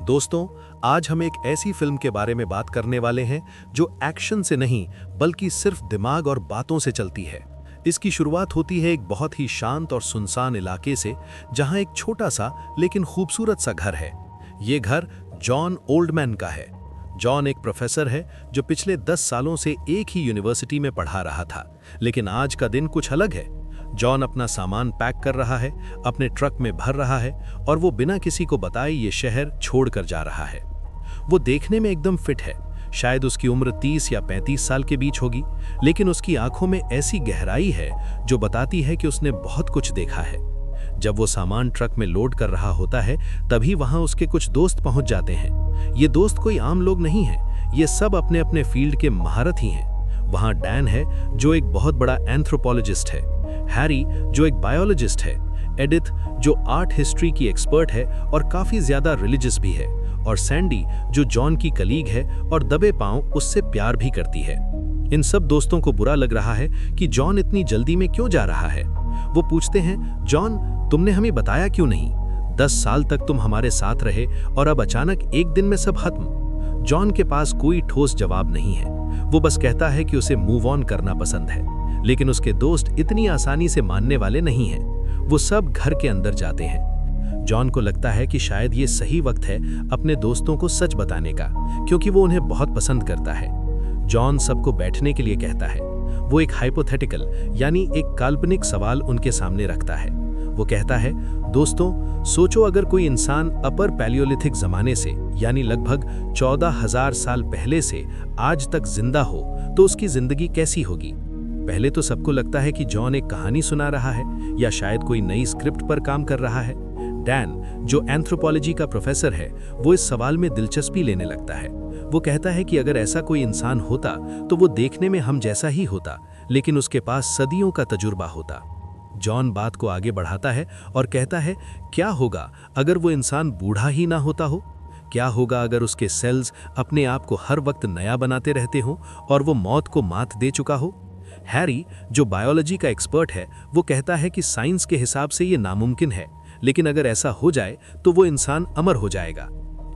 दोस्तों, आज हम एक ऐसी फिल्म के बारे में बात करने वाले हैं जो एक्शन से नहीं बल्कि सिर्फ दिमाग और बातों से चलती है। इसकी शुरुआत होती है एक बहुत ही शांत और सुनसान इलाके से, जहां एक छोटा सा लेकिन खूबसूरत सा घर है। ये घर जॉन ओल्डमैन का है। जॉन एक प्रोफेसर है जो पिछले 10 सालों से एक ही यूनिवर्सिटी में पढ़ा रहा था, लेकिन आज का दिन कुछ अलग है। जॉन अपना सामान पैक कर रहा है, अपने ट्रक में भर रहा है और वो बिना किसी को बताए ये शहर छोड़कर जा रहा है। वो देखने में एकदम फिट है, शायद उसकी उम्र 30 या 35 साल के बीच होगी, लेकिन उसकी आंखों में ऐसी गहराई है जो बताती है कि उसने बहुत कुछ देखा है। जब वो सामान ट्रक में लोड कर रहा होता है, तभी वहां उसके कुछ दोस्त पहुंच जाते हैं। ये दोस्त कोई आम लोग नहीं हैं, ये सब अपने अपने फील्ड के महारत ही हैं। वहां डैन है जो एक बहुत बड़ा एंथ्रोपोलॉजिस्ट है, हैरी जो एक बायोलॉजिस्ट है, एडिथ जो आर्ट हिस्ट्री की एक्सपर्ट है और काफी ज्यादा रिलीजियस भी है, और सैंडी जो जॉन की कलीग है और दबे पांव उससे प्यार भी करती है। इन सब दोस्तों को बुरा लग रहा है कि जॉन इतनी जल्दी में क्यों जा रहा है। वो पूछते हैं, जॉन तुमने हमें बताया क्यों नहीं? 10 साल तक तुम हमारे साथ रहे और अब अचानक एक दिन में सब खत्म। जॉन के पास कोई ठोस जवाब नहीं है। वो बस कहता है कि उसे मूव ऑन करना पसंद है, लेकिन उसके दोस्त इतनी आसानी से मानने वाले नहीं हैं। वो सब घर के अंदर जाते हैं। जॉन को लगता है कि शायद ये सही वक्त है अपने दोस्तों को सच बताने का, क्योंकि वो उन्हें बहुत पसंद करता है। जॉन सबको बैठने के लिए कहता है। वो एक हाइपोथेटिकल यानी एक काल्पनिक सवाल उनके सामने रखता है। वो कहता है, दोस्तों सोचो अगर कोई इंसान अपर पैलियोलिथिक जमाने से यानी लगभग 14,000 साल पहले से आज तक जिंदा हो तो उसकी जिंदगी कैसी होगी। पहले तो सबको लगता है कि जॉन एक कहानी सुना रहा है या शायद कोई नई स्क्रिप्ट पर काम कर रहा है। डैन जो एंथ्रोपोलॉजी का प्रोफेसर है, वो इस सवाल में दिलचस्पी लेने लगता है। वो कहता है कि अगर ऐसा कोई इंसान होता तो वो देखने में हम जैसा ही होता, लेकिन उसके पास सदियों का तजुर्बा होता। जॉन बात को आगे बढ़ाता है और कहता है, क्या होगा अगर वो इंसान बूढ़ा ही ना होता हो? क्या होगा अगर उसके सेल्स अपने आप को हर वक्त नया बनाते रहते हो और वो मौत को मात दे चुका हो? हैरी जो बायोलॉजी का एक्सपर्ट है, वो कहता है कि साइंस के हिसाब से ये नामुमकिन है, लेकिन अगर ऐसा हो जाए तो वो इंसान अमर हो जाएगा।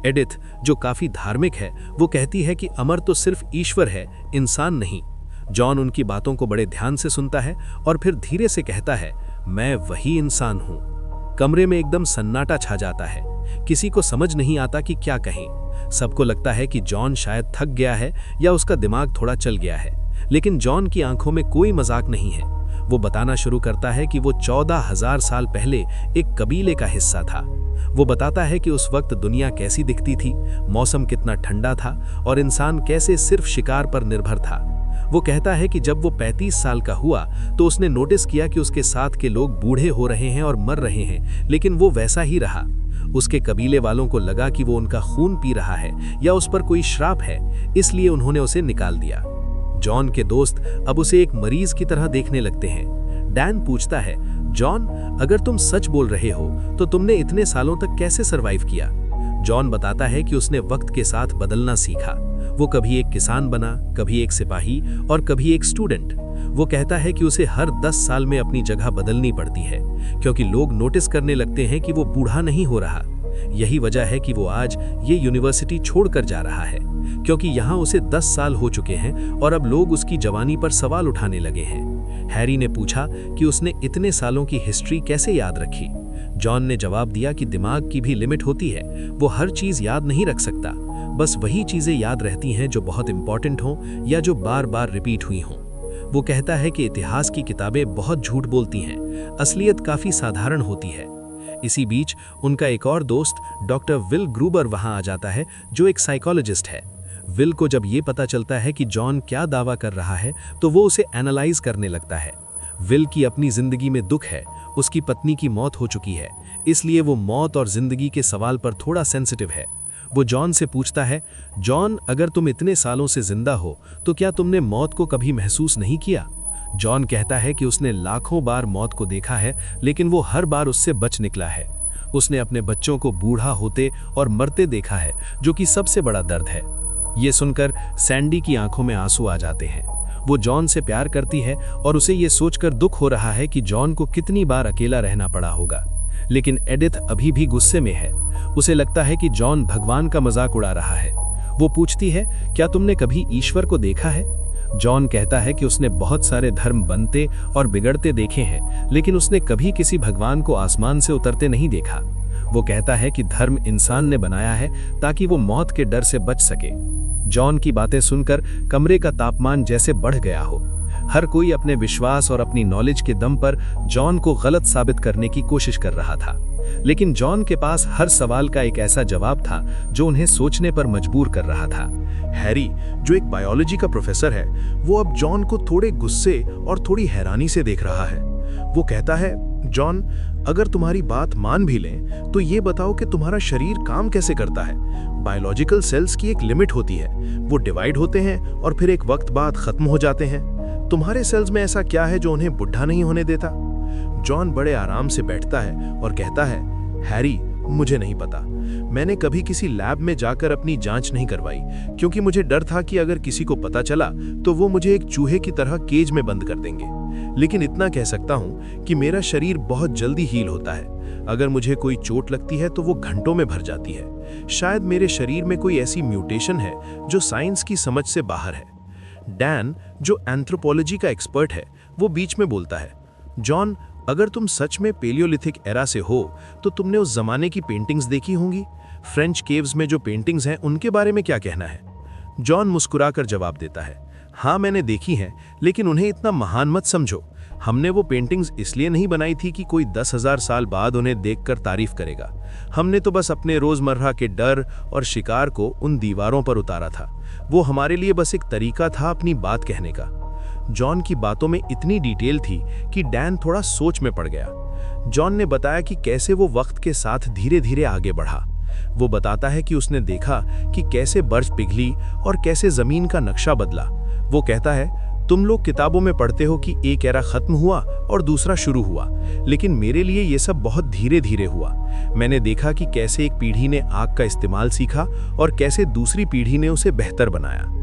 एडिथ जो काफी धार्मिक है, वो कहती है कि अमर तो सिर्फ ईश्वर है, इंसान नहीं। जॉन उनकी बातों को बड़े ध्यान से सुनता है और फिर धीरे से कहता है, मैं वही इंसान हूं। कमरे में एकदम सन्नाटा छा जाता है। किसी को समझ नहीं आता कि क्या कहें। सबको लगता है कि जॉन शायद थक गया है या उसका दिमाग थोड़ा चल गया है, लेकिन जॉन की आंखों में कोई मजाक नहीं है। वो बताना शुरू करता है कि वो 14,000 साल पहले एक कबीले का हिस्सा था। वो बताता है कि उस वक्त दुनिया कैसी दिखती थी, मौसम कितना ठंडा था और इंसान कैसे सिर्फ शिकार पर निर्भर था। वो कहता है कि जब वो 35 साल का हुआ तो उसने नोटिस किया कि उसके साथ के लोग बूढ़े हो रहे हैं और मर रहे हैं, लेकिन वो वैसा ही रहा। उसके कबीले वालों को लगा कि वो उनका खून पी रहा है या उस पर कोई श्राप है, इसलिए उन्होंने उसे निकाल दिया। जॉन के दोस्त अब उसे एक मरीज की तरह देखने लगते हैं। डैन पूछता है, जॉन अगर तुम सच बोल रहे हो तो तुमने इतने सालों तक कैसे सरवाइव किया? जॉन बताता है कि उसने वक्त के साथ बदलना सीखा। वो कभी एक किसान बना, कभी एक सिपाही और कभी एक स्टूडेंट। वो कहता है कि उसे हर 10 साल में अपनी जगह बदलनी पड़ती है, क्योंकि लोग नोटिस करने लगते हैं कि वो बूढ़ा नहीं हो रहा। यही वजह है कि वो आज ये यूनिवर्सिटी छोड़कर जा रहा है, क्योंकि यहाँ उसे 10 साल हो चुके हैं और अब लोग उसकी जवानी पर सवाल उठाने लगे हैं। हैरी ने पूछा कि उसने इतने सालों की हिस्ट्री कैसे याद रखी। जॉन ने जवाब दिया कि दिमाग की भी लिमिट होती है, वो हर चीज याद नहीं रख सकता, बस वही चीजें याद रहती हैं जो बहुत इंपॉर्टेंट हों या जो बार बार रिपीट हुई हों। वो कहता है कि इतिहास की किताबें बहुत झूठ बोलती हैं, असलियत काफी साधारण होती है। इसी बीच उनका एक और दोस्त डॉक्टर विल ग्रूबर वहां आ जाता है, जो एक साइकोलॉजिस्ट है। विल को जब ये पता चलता है कि जॉन क्या दावा कर रहा है, तो वो उसे एनालाइज करने लगता है। विल की अपनी जिंदगी में दुख है, उसकी पत्नी की मौत हो चुकी है, इसलिए वो मौत और जिंदगी के सवाल पर थोड़ा सेंसिटिव है। वो जॉन से पूछता है, जॉन अगर तुम इतने सालों से जिंदा हो तो क्या तुमने मौत को कभी महसूस नहीं किया? जॉन कहता है कि उसने लाखों बार मौत को देखा है, लेकिन वो हर बार उससे बच निकला है। उसने अपने बच्चों को बूढ़ा होते और मरते देखा है, जो कि सबसे बड़ा दर्द है। ये सुनकर सैंडी की आंखों में आंसू आ जाते हैं। वो जॉन से प्यार करती है और उसे ये सोचकर दुख हो रहा है कि जॉन को कितनी बार अकेला रहना पड़ा होगा। लेकिन एडिथ अभी भी गुस्से में है। उसे लगता है कि जॉन भगवान का मजाक उड़ा रहा है। वो पूछती है, क्या तुमने कभी ईश्वर को देखा है? जॉन कहता है कि उसने बहुत सारे धर्म बनते और बिगड़ते देखे हैं, लेकिन उसने कभी किसी भगवान को आसमान से उतरते नहीं देखा। वो कहता है कि धर्म इंसान ने बनाया है ताकि वो मौत के डर से बच सके। जॉन की बातें सुनकर कमरे का तापमान जैसे बढ़ गया हो। हर कोई अपने विश्वास और अपनी नॉलेज के दम पर जॉन को गलत साबित करने की कोशिश कर रहा था, लेकिन जॉन के पास हर सवाल का एक ऐसा जवाब था जो उन्हें सोचने पर मजबूर कर रहा था। हैरी, जो एक बायोलॉजी का प्रोफेसर है, वो अब जॉन को थोड़े गुस्से और थोड़ी हैरानी से देख रहा है। वो कहता है, जॉन, अगर तुम्हारी बात मान भी लें तो ये बताओ कि तुम्हारा शरीर काम कैसे करता है। बायोलॉजिकल सेल्स की एक लिमिट होती है, वो डिवाइड होते हैं और फिर एक वक्त बाद खत्म हो जाते हैं। तुम्हारे सेल्स में ऐसा क्या है जो उन्हें बुढ़ा नहीं होने देता? जॉन बड़े आराम से बैठता है और कहता है, हैरी, मुझे नहीं पता। मैंने कभी किसी लैब में जाकर अपनी जांच नहीं करवाई, क्योंकि मुझे डर था कि अगर किसी को पता चला तो वो मुझे एक चूहे की तरह केज में बंद कर देंगे। लेकिन इतना कह सकता हूं कि मेरा शरीर बहुत जल्दी हील होता है। अगर मुझे कोई चोट लगती है तो वो घंटों में भर जाती है। शायद मेरे शरीर में कोई ऐसी म्यूटेशन है जो साइंस की समझ से बाहर है। डैन, जो एंथ्रोपोलॉजी का एक्सपर्ट है, वो बीच में बोलता है, जॉन, अगर तुम सच में पेलियोलिथिक एरा से हो तो तुमने उस जमाने की पेंटिंग्स देखी होंगी। फ्रेंच केव्स में जो पेंटिंग्स हैं उनके बारे में क्या कहना है? जॉन मुस्कुराकर जवाब देता है, हाँ, मैंने देखी हैं, लेकिन उन्हें इतना महान मत समझो। हमने वो पेंटिंग्स इसलिए नहीं बनाई थी कि कोई 10,000 साल बाद उन्हें देखकर तारीफ करेगा। हमने तो बस अपने रोजमर्रा के डर और शिकार को उन दीवारों पर उतारा था। वो हमारे लिए बस एक तरीका था अपनी बात कहने का। जॉन की बातों में इतनी डिटेल थी कि डैन थोड़ा सोच में पड़ गया। जॉन ने बताया कि कैसे वो वक्त के साथ धीरे धीरे आगे बढ़ा। वो बताता है कि उसने देखा कि कैसे बर्फ पिघली और कैसे जमीन का नक्शा बदला। वो कहता है, तुम लोग किताबों में पढ़ते हो कि एक एरा खत्म हुआ और दूसरा शुरू हुआ, लेकिन मेरे लिए ये सब बहुत धीरे धीरे हुआ। मैंने देखा कि कैसे एक पीढ़ी ने आग का इस्तेमाल सीखा और कैसे दूसरी पीढ़ी ने उसे बेहतर बनाया।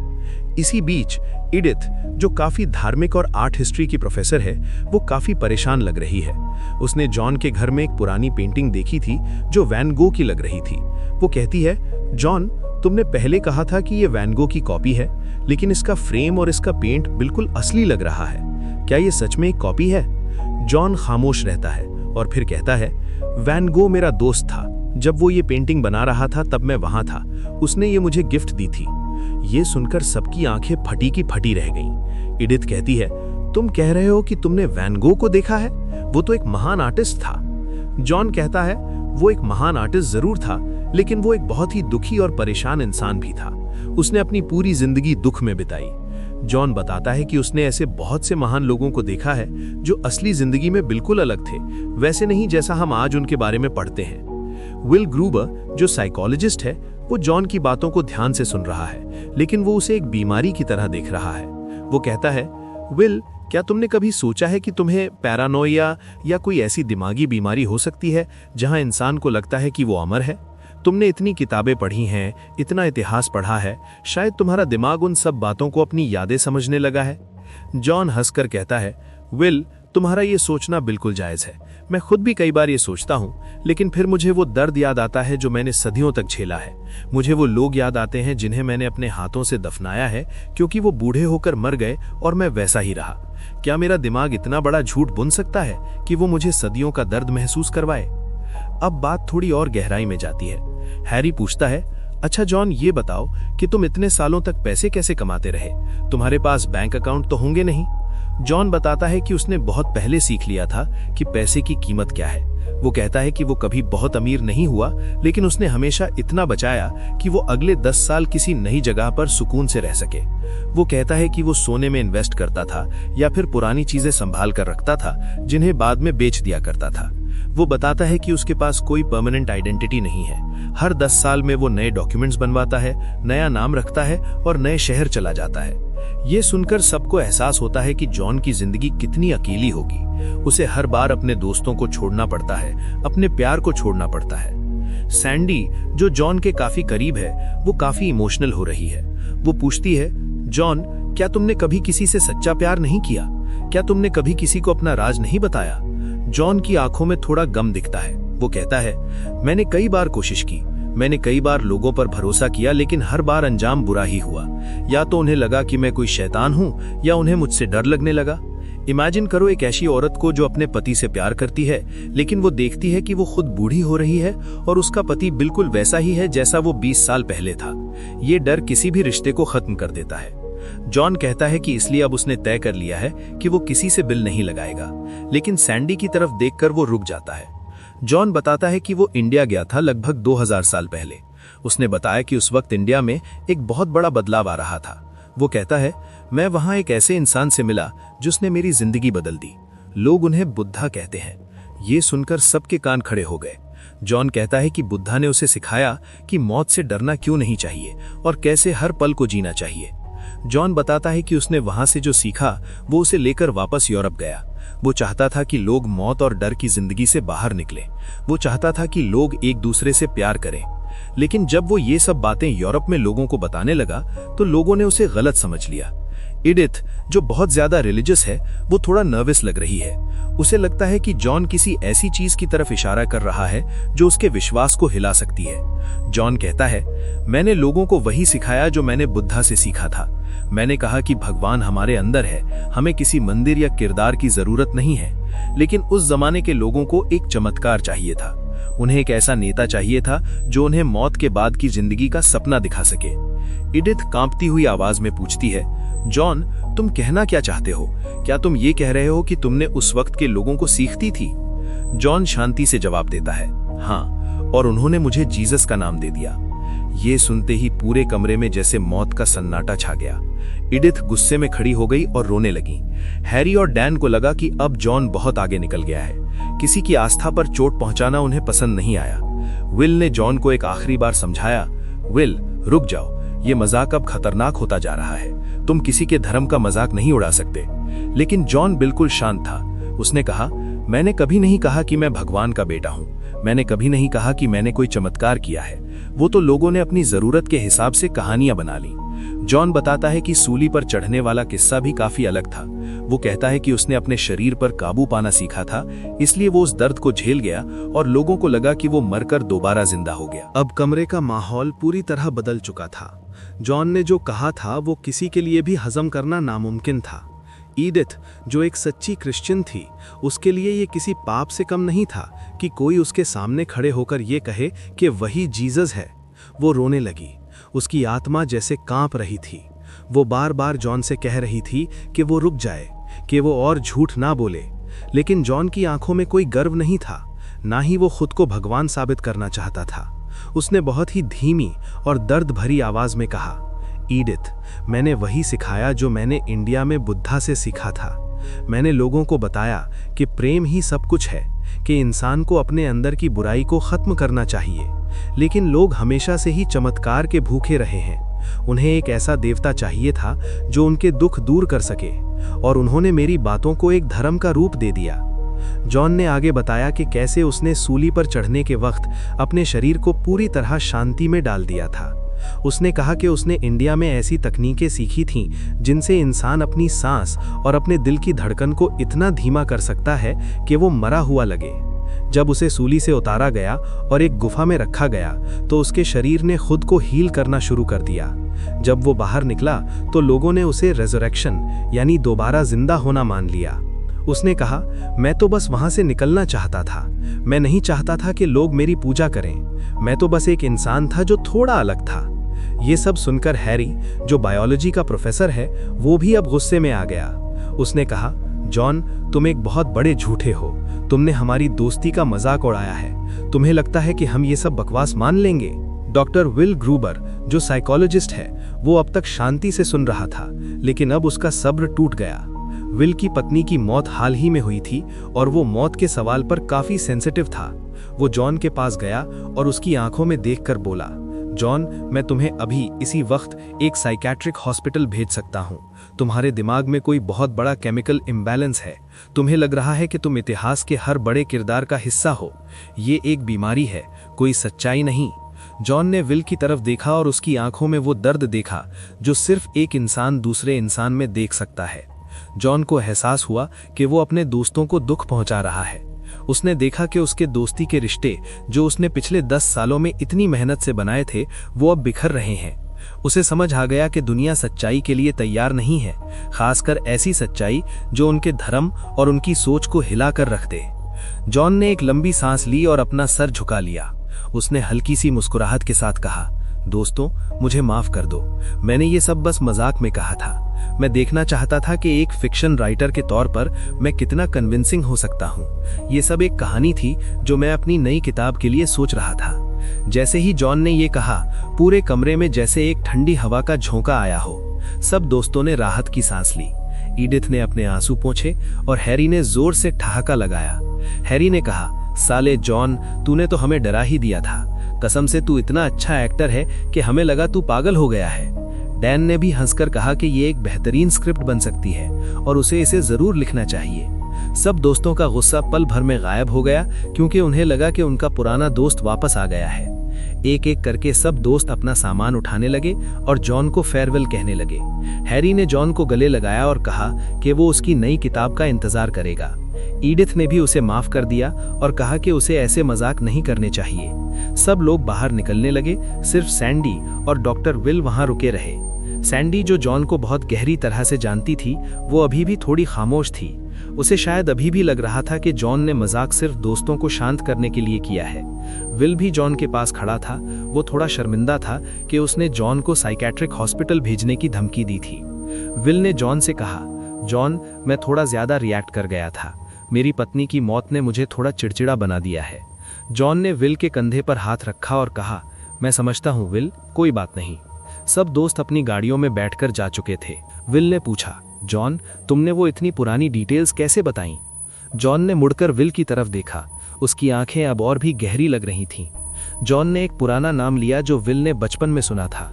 इसी बीच एडिथ, जो काफी धार्मिक और आर्ट हिस्ट्री की प्रोफेसर है, वो काफी परेशान लग रही है। उसने जॉन के घर में एक पुरानी पेंटिंग देखी थी जो वैन गो की लग रही थी। वो कहती है, जॉन, तुमने पहले कहा था कि ये वैन गो की कॉपी है, लेकिन इसका फ्रेम और इसका पेंट बिल्कुल असली लग रहा है। क्या ये सच में एक कॉपी है? जॉन खामोश रहता है और फिर कहता है, वैन गो मेरा दोस्त था। जब वो ये पेंटिंग बना रहा था तब मैं वहां था। उसने ये मुझे गिफ्ट दी थी। ये सुनकर सबकी आंखें फटी की फटी रह गईं। एडिथ कहती है, तुम कह रहे हो कि तुमने वैन गो को देखा है? वो तो एक महान आर्टिस्ट था। जॉन कहता है, वो एक महान आर्टिस्ट जरूर था, लेकिन वो एक बहुत ही दुखी और परेशान इंसान भी था। उसने अपनी पूरी जिंदगी दुख में बिताई। जॉन बताता है कि उसने ऐसे बहुत से महान लोगों को देखा है जो असली जिंदगी में बिल्कुल अलग थे, वैसे नहीं जैसा हम आज उनके बारे में पढ़ते हैं। विल ग्रूबर, जो साइकोलॉजिस्ट है, वो जॉन की बातों को ध्यान से सुन रहा है, लेकिन वो उसे एक बीमारी की तरह देख रहा है। वो कहता है, विल, क्या तुमने कभी सोचा है कि तुम्हें पैरानोइया या कोई ऐसी दिमागी बीमारी हो सकती है जहां इंसान को लगता है कि वो अमर है? तुमने इतनी किताबें पढ़ी हैं, इतना इतिहास पढ़ा है, शायद तुम्हारा दिमाग उन सब बातों को अपनी यादें समझने लगा है। जॉन हंसकर कहता है, विल, तुम्हारा ये सोचना बिल्कुल जायज है। मैं खुद भी कई बार ये सोचता हूँ, लेकिन फिर मुझे वो दर्द याद आता है जो मैंने सदियों तक झेला है। मुझे वो लोग याद आते हैं जिन्हें मैंने अपने हाथों से दफनाया है, क्योंकि वो बूढ़े होकर मर गए और मैं वैसा ही रहा। क्या मेरा दिमाग इतना बड़ा झूठ बुन सकता है कि वो मुझे सदियों का दर्द महसूस करवाए? अब बात थोड़ी और गहराई में जाती है। हैरी पूछता है, अच्छा जॉन, ये बताओ कि तुम इतने सालों तक पैसे कैसे कमाते रहे? तुम्हारे पास बैंक अकाउंट तो होंगे नहीं? जॉन बताता है कि उसने बहुत पहले सीख लिया था कि पैसे की कीमत क्या है। वो कहता है कि वो कभी बहुत अमीर नहीं हुआ, लेकिन उसने हमेशा इतना बचाया कि वो अगले 10 साल किसी नई जगह पर सुकून से रह सके। वो कहता है कि वो सोने में इन्वेस्ट करता था या फिर पुरानी चीजें संभाल कर रखता था जिन्हें बाद में बेच दिया करता था। वो बताता है कि उसके पास कोई परमानेंट आइडेंटिटी नहीं है। हर 10 साल में वो नए डॉक्यूमेंट्स बनवाता है, नया नाम रखता है और नए शहर चला जाता है। ये सुनकर सबको एहसास होता है कि जॉन की जिंदगी कितनी अकेली होगी। उसे हर बार अपने दोस्तों को छोड़ना पड़ता है, अपने प्यार को छोड़ना पड़ता है। सैंडी, जो जॉन के काफी करीब है, वो काफी इमोशनल हो रही है। वो पूछती है, जॉन, क्या तुमने कभी किसी से सच्चा प्यार नहीं किया? क्या तुमने कभी किसी को अपना राज नहीं बताया? जॉन की आंखों में थोड़ा गम दिखता है। वो कहता है, मैंने कई बार कोशिश की, मैंने कई बार लोगों पर भरोसा किया, लेकिन हर बार अंजाम बुरा ही हुआ। या तो उन्हें लगा कि मैं कोई शैतान हूं, या उन्हें मुझसे डर लगने लगा। इमेजिन करो एक ऐसी औरत को जो अपने पति से प्यार करती है, लेकिन वो देखती है कि वो खुद बूढ़ी हो रही है और उसका पति बिल्कुल वैसा ही है जैसा वो 20 साल पहले था। ये डर किसी भी रिश्ते को खत्म कर देता है। जॉन कहता है कि इसलिए अब उसने तय कर लिया है कि वो किसी से बिल नहीं लगाएगा, लेकिन सैंडी की तरफ देखकर वो रुक जाता है। जॉन बताता है कि वो इंडिया गया था लगभग 2000 साल पहले। उसने बताया कि उस वक्त इंडिया में एक बहुत बड़ा बदलाव आ रहा था। वो कहता है, मैं वहां एक ऐसे इंसान से मिला जिसने मेरी जिंदगी बदल दी। लोग उन्हें बुद्धा कहते हैं। ये सुनकर सबके कान खड़े हो गए। जॉन कहता है कि बुद्धा ने उसे सिखाया कि मौत से डरना क्यों नहीं चाहिए और कैसे हर पल को जीना चाहिए। जॉन बताता है कि उसने वहां से जो सीखा वो उसे लेकर वापस यूरोप गया। वो चाहता था कि लोग मौत और डर की जिंदगी से बाहर निकले। वो चाहता था कि लोग एक दूसरे से प्यार करें। लेकिन जब वो ये सब बातें यूरोप में लोगों को बताने लगा तो लोगों ने उसे गलत समझ लिया। एडिथ, जो बहुत ज्यादा रिलीजियस है, वो थोड़ा नर्वस लग रही है। उसे लगता है कि जॉन किसी ऐसी चीज की तरफ इशारा कर रहा है जो उसके विश्वास को हिला सकती है। जॉन कहता है, मैंने लोगों को वही सिखाया जो मैंने बुद्धा से सीखा था। मैंने कहा कि भगवान हमारे अंदर है, हमें किसी मंदिर या किरदार की जरूरत नहीं है। लेकिन उस जमाने के लोगों को एक चमत्कार चाहिए था। उन्हें एक ऐसा नेता चाहिए था जो उन्हें मौत के बाद की जिंदगी का सपना दिखा सके। एडिथ कांपती हुई आवाज में पूछती है, जॉन, तुम कहना क्या चाहते हो? क्या तुम ये कह रहे हो कि तुमने उस वक्त के लोगों को सीखती थी? जॉन शांति से जवाब देता है, हाँ, और उन्होंने मुझे जीसस का नाम दे दिया। ये सुनते ही पूरे कमरे में जैसे मौत का सन्नाटा छा गया। एडिथ गुस्से में खड़ी हो गई और रोने लगी। हैरी और डैन को लगा कि अब जॉन बहुत आगे निकल गया है। किसी की आस्था पर चोट पहुंचाना उन्हें पसंद नहीं आया। विल ने जॉन को एक आखिरी बार समझाया, विल, रुक जाओ, ये मजाक अब खतरनाक होता जा रहा है। तुम किसी के धर्म का मजाक नहीं उड़ा सकते। लेकिन जॉन बिल्कुल शांत था। उसने कहा, मैंने कभी नहीं कहा कि मैं भगवान का बेटा हूं। मैंने कभी नहीं कहा कि मैंने कोई चमत्कार किया है। वो तो लोगों ने अपनी जरूरत के हिसाब से कहानियां बना ली। जॉन बताता है कि सूली पर चढ़ने वाला किस्सा भी काफी अलग था। वो कहता है कि उसने अपने शरीर पर काबू पाना सीखा था, इसलिए वो उस दर्द को झेल गया और लोगों को लगा कि वो मरकर दोबारा जिंदा हो गया। अब कमरे का माहौल पूरी तरह बदल चुका था। जॉन ने जो कहा था वो किसी के लिए भी हजम करना नामुमकिन था। ईडिथ, जो एक सच्ची क्रिश्चियन थी, उसके लिए ये किसी पाप से कम नहीं था कि कोई उसके सामने खड़े होकर ये कहे कि वही जीसस है। वो रोने लगी। उसकी आत्मा जैसे कांप रही थी। वो बार बार जॉन से कह रही थी कि वो रुक जाए, कि वो और झूठ ना बोले। लेकिन जॉन की आंखों में कोई गर्व नहीं था, ना ही वो खुद को भगवान साबित करना चाहता था। उसने बहुत ही धीमी और दर्द भरी आवाज में कहा, ईडिथ, मैंने वही सिखाया जो मैंने इंडिया में बुद्धा से सीखा था। मैंने लोगों को बताया कि प्रेम ही सब कुछ है, कि इंसान को अपने अंदर की बुराई को खत्म करना चाहिए। लेकिन लोग हमेशा से ही चमत्कार के भूखे रहे हैं। उन्हें एक ऐसा देवता चाहिए था जो उनके दुख दूर कर सके, और उन्होंने मेरी बातों को एक धर्म का रूप दे दिया। जॉन ने आगे बताया कि कैसे उसने सूली पर चढ़ने के वक्त अपने शरीर को पूरी तरह शांति में डाल दिया था। उसने कहा कि उसने इंडिया में ऐसी तकनीकें सीखी थीं जिनसे इंसान अपनी सांस और अपने दिल की धड़कन को इतना धीमा कर सकता है कि वो मरा हुआ लगे। जब उसे सूली से उतारा गया और एक गुफा में रखा गया तो उसके शरीर ने खुद को हील करना शुरू कर दिया। जब वो बाहर निकला तो लोगों ने उसे रेजरेक्शन यानी दोबारा जिंदा होना मान लिया। उसने कहा, मैं तो बस वहां से निकलना चाहता था। मैं नहीं चाहता था कि लोग मेरी पूजा करें। मैं तो बस एक इंसान था जो थोड़ा अलग था। ये सब सुनकर हैरी, जो बायोलॉजी का प्रोफेसर है, वो भी अब गुस्से में आ गया। उसने कहा, जॉन, तुम एक बहुत बड़े झूठे हो। तुमने हमारी दोस्ती का मजाक उड़ाया है। तुम्हें लगता है कि हम ये सब बकवास मान लेंगे? डॉक्टर विल ग्रूबर, जो साइकोलॉजिस्ट है, वो अब तक शांति से सुन रहा था, लेकिन अब उसका सब्र टूट गया। विल की पत्नी की मौत हाल ही में हुई थी और वो मौत के सवाल पर काफी सेंसिटिव था। वो जॉन के पास गया और उसकी आंखों में देखकर बोला, जॉन, मैं तुम्हें अभी इसी वक्त एक साइकेट्रिक हॉस्पिटल भेज सकता हूँ। तुम्हारे दिमाग में कोई बहुत बड़ा केमिकल इम्बैलेंस है। तुम्हें लग रहा है कि तुम इतिहास के हर बड़े किरदार का हिस्सा हो। ये एक बीमारी है, कोई सच्चाई नहीं। जॉन ने विल की तरफ देखा और उसकी आंखों में वो दर्द देखा जो सिर्फ एक इंसान दूसरे इंसान में देख सकता है। जॉन को एहसास हुआ कि वो अपने दोस्तों को दुख पहुंचा रहा है। उसने देखा कि उसके दोस्ती के रिश्ते जो उसने पिछले 10 सालों में इतनी मेहनत से बनाए थे वो अब बिखर रहे हैं। उसे समझ आ गया कि दुनिया सच्चाई के लिए तैयार नहीं है, खासकर ऐसी सच्चाई जो उनके धर्म और उनकी सोच को हिलाकर रख दे। जॉन ने एक लंबी सांस ली और अपना सर झुका लिया। उसने हल्की सी मुस्कुराहट के साथ कहा, दोस्तों, मुझे माफ कर दो, मैंने ये सब बस मजाक में कहा था। मैं देखना चाहता था कि एक फिक्शन राइटर के तौर पर मैं कितना कन्विंसिंग हो सकता हूँ। ये सब एक कहानी थी जो मैं अपनी नई किताब के लिए सोच रहा था। जैसे ही जॉन ने ये कहा, पूरे कमरे में जैसे एक ठंडी हवा का झोंका आया हो। सब दोस्तों ने राहत की सांस ली। ईडिथ ने अपने आंसू पोंछे और हैरी ने जोर से ठहाका लगाया। हैरी ने कहा, साले जॉन, तूने तो हमें डरा ही दिया था। कसम से तू इतना अच्छा एक्टर है कि हमें लगा तू पागल हो गया है। डैन ने भी हंसकर कहा कि ये एक बेहतरीन स्क्रिप्ट बन सकती है और उसे इसे जरूर लिखना चाहिए। सब दोस्तों का गुस्सा पल भर में गायब हो गया क्योंकि उन्हें लगा कि उनका पुराना दोस्त वापस आ गया है। एक एक करके सब दोस्त अपना सामान उठाने लगे और जॉन को फेयरवेल कहने लगे। हैरी ने जॉन को गले लगाया और कहा कि वो उसकी नई किताब का इंतजार करेगा। ईडिथ ने भी उसे माफ कर दिया और कहा कि उसे ऐसे मजाक नहीं करने चाहिए। सब लोग बाहर निकलने लगे, सिर्फ सैंडी और डॉक्टर विल वहां रुके रहे। सैंडी, जो जॉन को बहुत गहरी तरह से जानती थी, वो अभी भी थोड़ी खामोश थी। उसे शायद अभी भी लग रहा था कि जॉन ने मजाक सिर्फ दोस्तों को शांत करने के लिए किया है। विल भी जॉन के पास खड़ा था। वो थोड़ा शर्मिंदा था कि उसने जॉन को साइकेट्रिक हॉस्पिटल भेजने की धमकी दी थी। विल ने जॉन से कहा, जॉन, मैं थोड़ा ज्यादा रिएक्ट कर गया था। मेरी पत्नी की मौत ने मुझे थोड़ा चिड़चिड़ा बना दिया है। जॉन ने विल के कंधे पर हाथ रखा और कहा, मैं समझता हूँ विल, कोई बात नहीं। सब दोस्त अपनी गाड़ियों में बैठकर जा चुके थे। विल ने पूछा, जॉन, तुमने वो इतनी पुरानी डिटेल्स कैसे बताईं? जॉन ने मुड़कर विल की तरफ देखा। उसकी आंखें अब और भी गहरी लग रही थीं। जॉन ने एक पुराना नाम लिया जो विल ने बचपन में सुना था।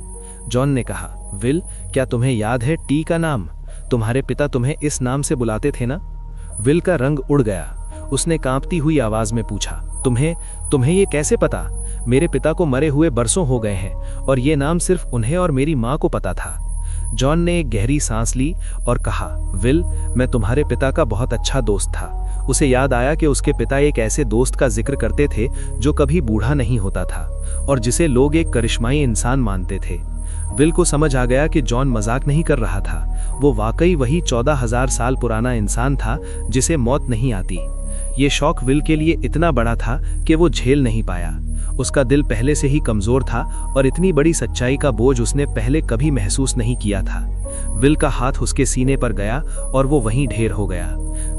जॉन ने कहा, विल, क्या तुम्हें याद है टी का नाम? तुम्हारे पिता तुम्हें इस नाम से बुलाते थे ना? विल का रंग उड़ गया। उसने कांपती हुई आवाज में पूछा, तुम्हें ये कैसे पता? मेरे पिता को मरे हुए बरसों हो गए हैं और ये नाम सिर्फ उन्हें और मेरी माँ को पता था। जॉन ने एक गहरी सांस ली और कहा, विल, मैं तुम्हारे पिता का बहुत अच्छा दोस्त था। उसे याद आया कि उसके पिता एक ऐसे दोस्त का जिक्र करते थे जो कभी बूढ़ा नहीं होता था और जिसे लोग एक करिश्माई इंसान मानते थे। विल को समझ आ गया कि जॉन मजाक नहीं कर रहा था। वो वाकई वही 14,000 साल पुराना इंसान था जिसे मौत नहीं आती। ये शौक विल के लिए इतना बड़ा था कि वो झेल नहीं पाया। उसका दिल पहले से ही कमजोर था और इतनी बड़ी सच्चाई का बोझ उसने पहले कभी महसूस नहीं किया था। विल का हाथ उसके सीने पर गया और वो वहीं ढेर हो गया।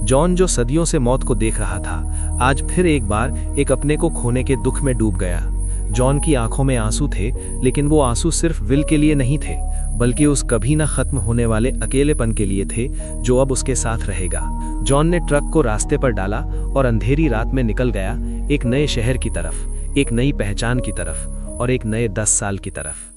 जॉन, जो सदियों से मौत को देख रहा था, आज फिर एक बार एक अपने को खोने के दुख में डूब गया। जॉन की आंखों में आंसू थे, लेकिन वो आंसू सिर्फ विल के लिए नहीं थे, बल्कि उस कभी न खत्म होने वाले अकेलेपन के लिए थे जो अब उसके साथ रहेगा। जॉन ने ट्रक को रास्ते पर डाला और अंधेरी रात में निकल गया, एक नए शहर की तरफ, एक नई पहचान की तरफ और एक नए 10 साल की तरफ।